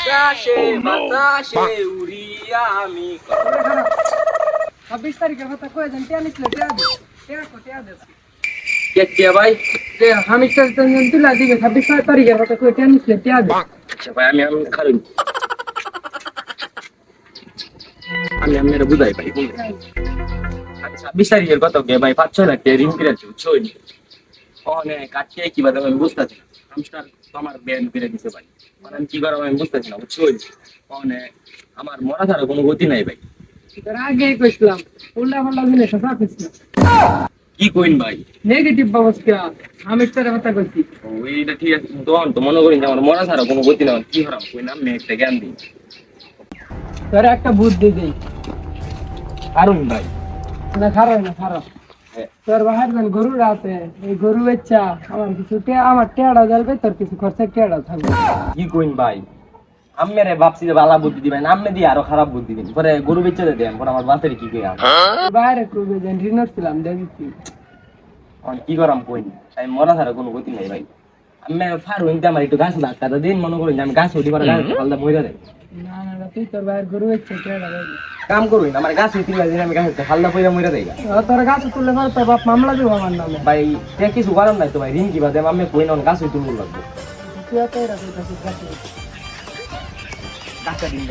আকাশে বাতাসে উড়িয়া আমি 26 তারিখের কথা কয়ে দেন টিয়া নিছিল টিয়া দে টিয়া দে কেটিয়া ভাই হামিস্টার তুলা দিবে 26 তারিখের কথা কয়ে টিয়া নিছিল টিয়া দে আচ্ছা ভাই আমি খালি আমি আপনার বুঝাই ভাই 26 তারিখের কথা কে ভাই 5-6 লাখ ঋণ করে ছই অনেক কাটকে কি বাদ আমি বুঝতেছি না হামস্টার তো আমার ব্যান করে দিতে ভাই মানে আমি কি করব আমি বুঝতেছি না ছই অনেক আমার মরা ছাড়া কোনো গতি নাই ভাই তোর আগেই কইছিলাম উল্টা পাল্টা জিনিস সব কিছু কি কইন ভাই নেগেটিভ অবস্থা হামিস্টারের কথা কইছি ও এইটা ঠিক আছে তখন তো মনে করি যে আমার মরা ছাড়া কোনো গতি নাই কি হরাম কই নাম একটা জ্ঞান দিই তোর একটা বুদ্ধি দেই কারণ ভাই না খারাপ তোর বাহার যেন গরু রাতে এই গরু বেচা আমার কিছু আমার টেড়া জ্বলবে তোর কিছু খরচা টেড়া থাকবে কি কইন ভাই আম্মেরে ভাবছি যে ভালো বুদ্ধি দিবেন আম্মে দিয়ে আরো খারাপ বুদ্ধি দিন পরে গরু বেচে দেন পরে আমার বাপের কি কই বাইরে করবে যেন ঋণ ছিলাম দেখি কি করাম কইন আমি মরা ছাড়া কোনো গতি নাই ভাই আমি ফার হইতে আমার একটু গাছ লাগতা দিন মনে করেন যে আমি গাছ উঠি পারে গাছ পাল্লা মইরা দেয় না তুই তোর বাইরে গরু বেচছে টেড়া দেবে কাম করুন আমার গাছ উঠি দিন আমি গাছ ফাল্লা পইরা মইরা দেয় তোর গাছ তুললে পরে তোর বাপ মামলা দিব আমার নামে ভাই কিছু করার নাই তো ভাই ঋণ কি বাদে আমি কই না গাছ উঠি মূল লাগবে তুই এত রাখি গাছ গাছটা দিন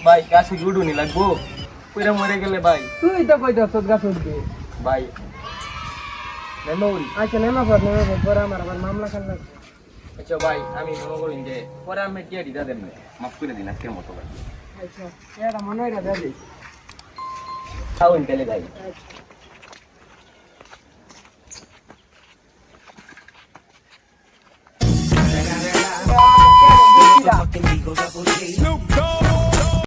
ভাই গাছ উঠুনি লাগবো পইরা মরে গেলে ভাই তুই তো কই যাস গাছ উঠবি ভাই মেমোরি আচ্ছা নেমা পর পরে আমার আবার মামলা খাল আচ্ছা ভাই আমি মনে করি যে পরে আমি টিয়া দিতে দেন মাফ করে দিন আজকের মতো ভাই আচ্ছা এটা মনে হয় দাদি খাওয়ান তাহলে ভাই Snoop Dogg.